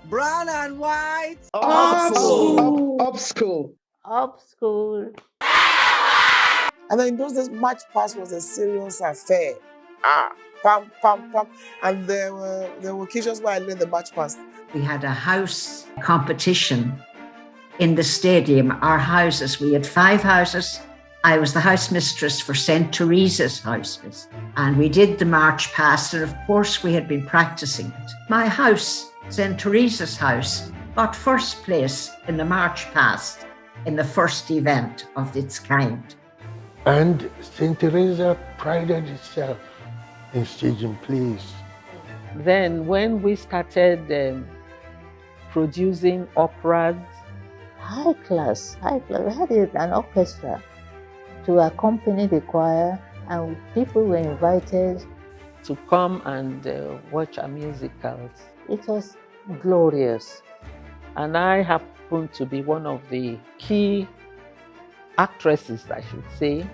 Brown and white. Up school. Up school. Up school. And then in those days, March Past was a serious affair. Pam, pam, pam. And there were occasions where I led the March Past. We had a house competition in the stadium. Our houses, we had 5 houses. I was the house mistress for St. Teresa's house. And we did the March Past, and of course we had been practicing it. My house, St. Teresa's house, got first place in the March Past in the first event of its kind. And St. Teresa prided itself in staging plays. Then when we started producing operas, high class, we had an orchestra to accompany the choir, and people were invited to come and watch our musicals. It was glorious. And I happened to be one of the key actresses, I should say.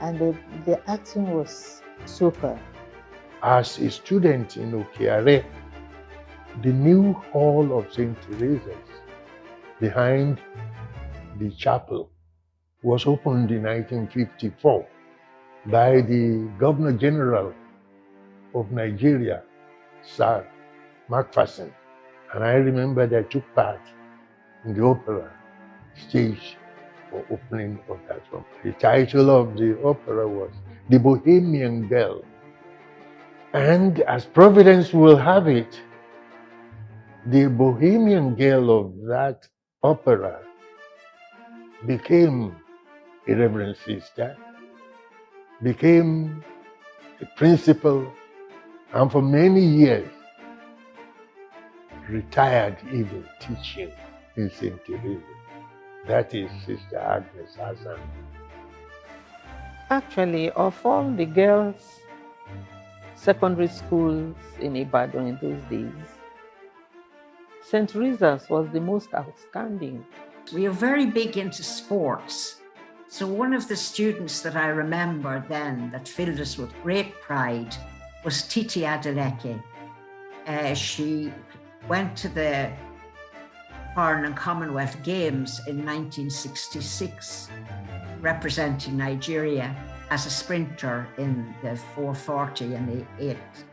And the acting was super. As a student in OKE-ADO, the new hall of St. Teresa's behind the chapel was opened in 1954 by the Governor General of Nigeria, Sir Macpherson. And I remember that I took part in the opera stage for opening of that one. The title of the opera was The Bohemian Girl. And as Providence will have it, the Bohemian Girl of that opera became a Reverend Sister, became a principal, and for many years retired even teaching in St. Teresa. That is Sister Agnes Hassan. Actually, of all the girls' secondary schools in Ibadan in those days, St. Teresa's was the most outstanding. We were very big into sports. So one of the students that I remember then that filled us with great pride was Titi Adeleke. She went to the Foreign and Commonwealth Games in 1966, representing Nigeria as a sprinter in the 440 and the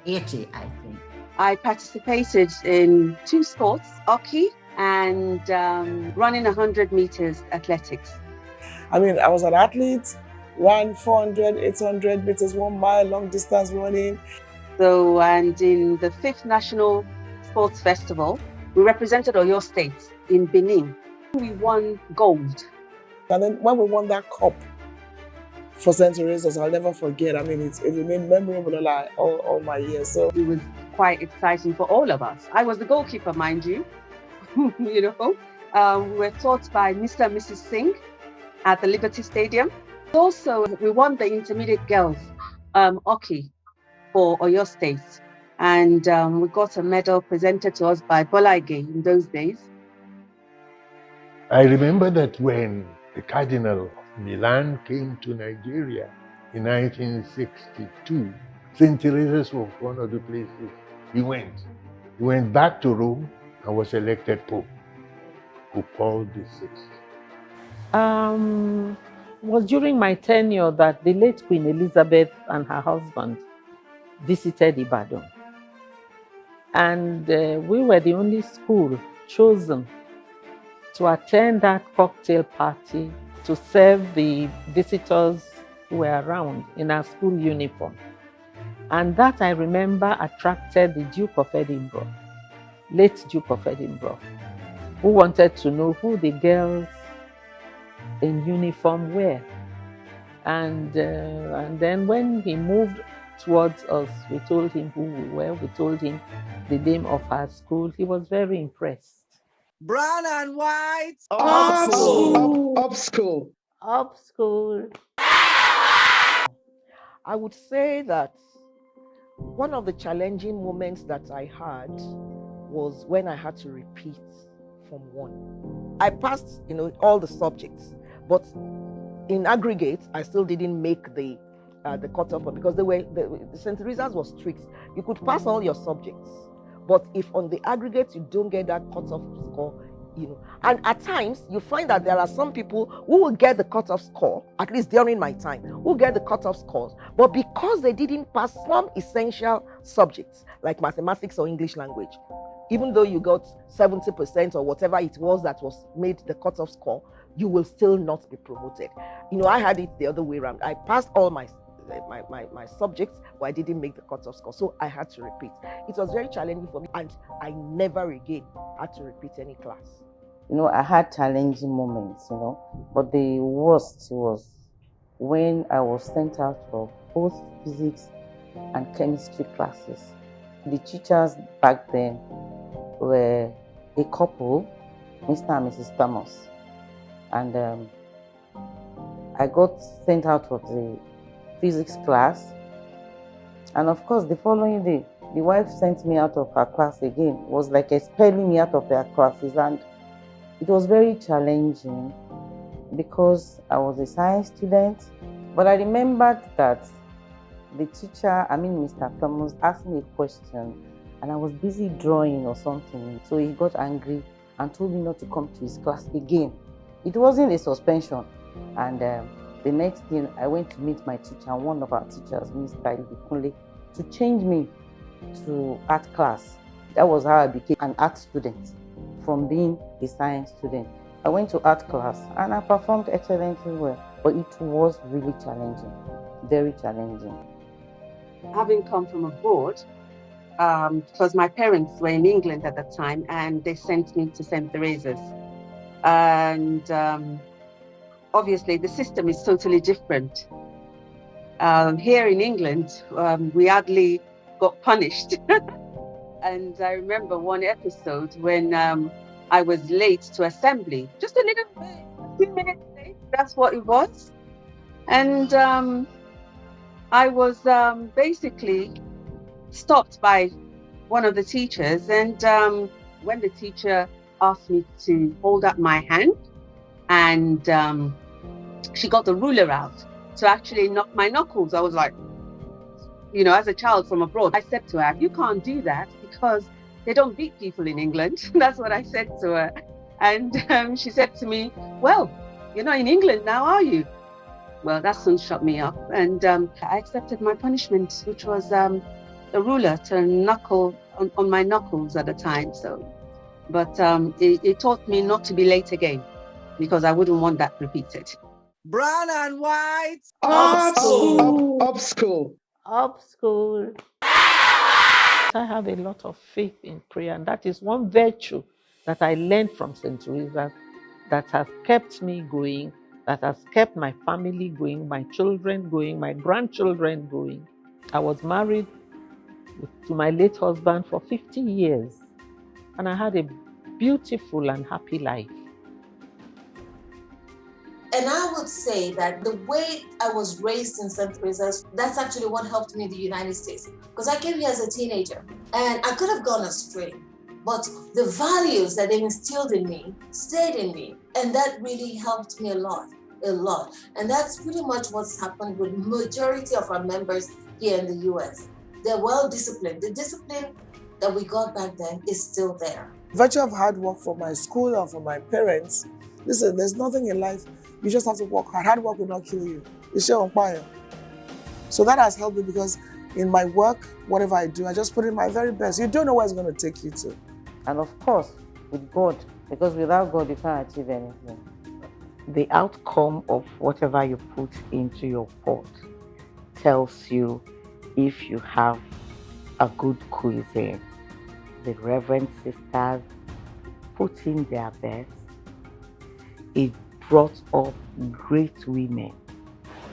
880, I think. I participated in 2 sports, hockey and running 100 meters athletics. I mean, I was an athlete, ran 400, 800 meters, 1 mile, long distance running. So, and in the 5th National Sports Festival, we represented Oyo State in Benin. We won gold. And then when we won that cup for St. Teresa's, I'll never forget. I mean, it remained memorable all my years. So it was quite exciting for all of us. I was the goalkeeper, mind you. You know, we were taught by Mr. and Mrs. Singh at the Liberty Stadium. Also, we won the intermediate girls hockey for Oyo State. And we got a medal presented to us by Bola Ige in those days. I remember that when the Cardinal of Milan came to Nigeria in 1962, St. Teresa's was one of the places he went. He went back to Rome and was elected Pope Paul VI. It was during my tenure that the late Queen Elizabeth and her husband visited Ibadan. And we were the only school chosen to attend that cocktail party to serve the visitors who were around in our school uniform. And that, I remember, attracted the Duke of Edinburgh, late Duke of Edinburgh, who wanted to know who the girls in uniform were. And then when he moved towards us, we told him who we were, we told him the name of our school. He was very impressed. Brown and white. Up school. Up school. Up school. I would say that one of the challenging moments that I had was when I had to repeat Form 1. I passed, all the subjects, but in aggregate, I still didn't make the cutoff because the St. Teresa's was strict. You could pass all your subjects, But if on the aggregate you don't get that cutoff score, and at times you find that there are some people who will get the cutoff score, at least during my time, who get the cutoff scores, but because they didn't pass some essential subjects like mathematics or English language, even though you got 70% or whatever it was that was made the cutoff score, you will still not be promoted. I had it the other way around. I passed all my subjects, but I didn't make the cutoff score, so I had to repeat. It was very challenging for me, and I never again had to repeat any class. I had challenging moments, but the worst was when I was sent out for both physics and chemistry classes. The teachers back then were a couple, Mr. and Mrs. Thomas, and I got sent out of the physics class, and of course the following day the wife sent me out of her class again. It was like expelling me out of their classes, and it was very challenging because I was a science student. But I remembered that the teacher, Mr. Thomas, asked me a question and I was busy drawing or something, so he got angry and told me not to come to his class again. It wasn't a suspension, and the next thing, I went to meet my teacher, and one of our teachers, Mr. Ibikunle, to change me to art class. That was how I became an art student from being a science student. I went to art class and I performed excellently well, but it was really challenging, very challenging. Having come from abroad, because my parents were in England at the time and they sent me to St. Teresa's. And obviously the system is totally different. Here in England, we hardly got punished. And I remember one episode when I was late to assembly, just a little bit, a few minutes late, that's what it was. And I was basically stopped by one of the teachers, and when the teacher asked me to hold up my hand, and she got the ruler out to actually knock my knuckles. I was like, as a child from abroad, I said to her, you can't do that because they don't beat people in England. That's what I said to her. And she said to me, well, you're not in England now, are you? Well, that soon shut me up. And I accepted my punishment, which was the ruler to knuckle on my knuckles at the time. So, but it taught me not to be late again, because I wouldn't want that repeated. Brown and white. Up school. Up school. Up school. I have a lot of faith in prayer, and that is one virtue that I learned from St. Teresa that has kept me going, that has kept my family going, my children going, my grandchildren going. I was married to my late husband for 50 years, and I had a beautiful and happy life. And I would say that the way I was raised in St. Teresa's, that's actually what helped me in the United States. Because I came here as a teenager and I could have gone astray, but the values that they instilled in me stayed in me. And that really helped me a lot. And that's pretty much what's happened with majority of our members here in the US. They're well disciplined. The discipline that we got back then is still there. Virtue of hard work for my school and for my parents. Listen, there's nothing in life. You just have to work hard. Hard work will not kill you. It's your empire. So that has helped me, because in my work, whatever I do, I just put in my very best. You don't know where it's going to take you to. And of course, with God, because without God, you can't achieve anything. The outcome of whatever you put into your pot tells you if you have a good cuisine. The Reverend Sisters put in their best. It brought up great women.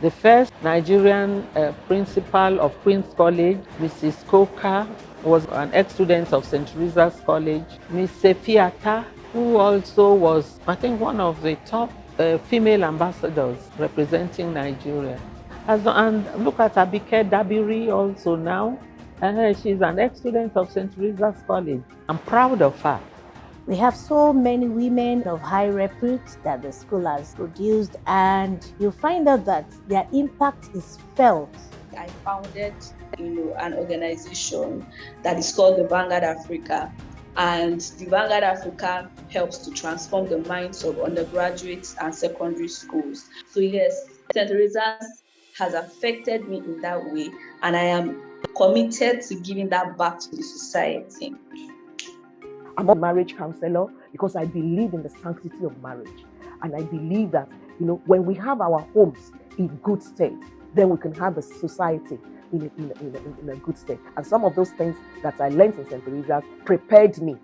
The first Nigerian principal of Queen's College, Mrs. Coker, was an ex-student of St. Teresa's College. Miss Sefiata, who also was, I think, one of the top female ambassadors representing Nigeria. And look at Abike Dabiri also now. She's an ex-student of St. Teresa's College. I'm proud of her. We have so many women of high repute that the school has produced, and you find out that their impact is felt I founded, an organization that is called the Vanguard Africa. And the Vanguard Africa helps to transform the minds of undergraduates and secondary schools. So yes, St. Teresa's has affected me in that way, and I am committed to giving that back to the society. I'm a marriage counselor because I believe in the sanctity of marriage. And I believe that, when we have our homes in good state, then we can have a society in a good state. And some of those things that I learned in St. Teresa's prepared me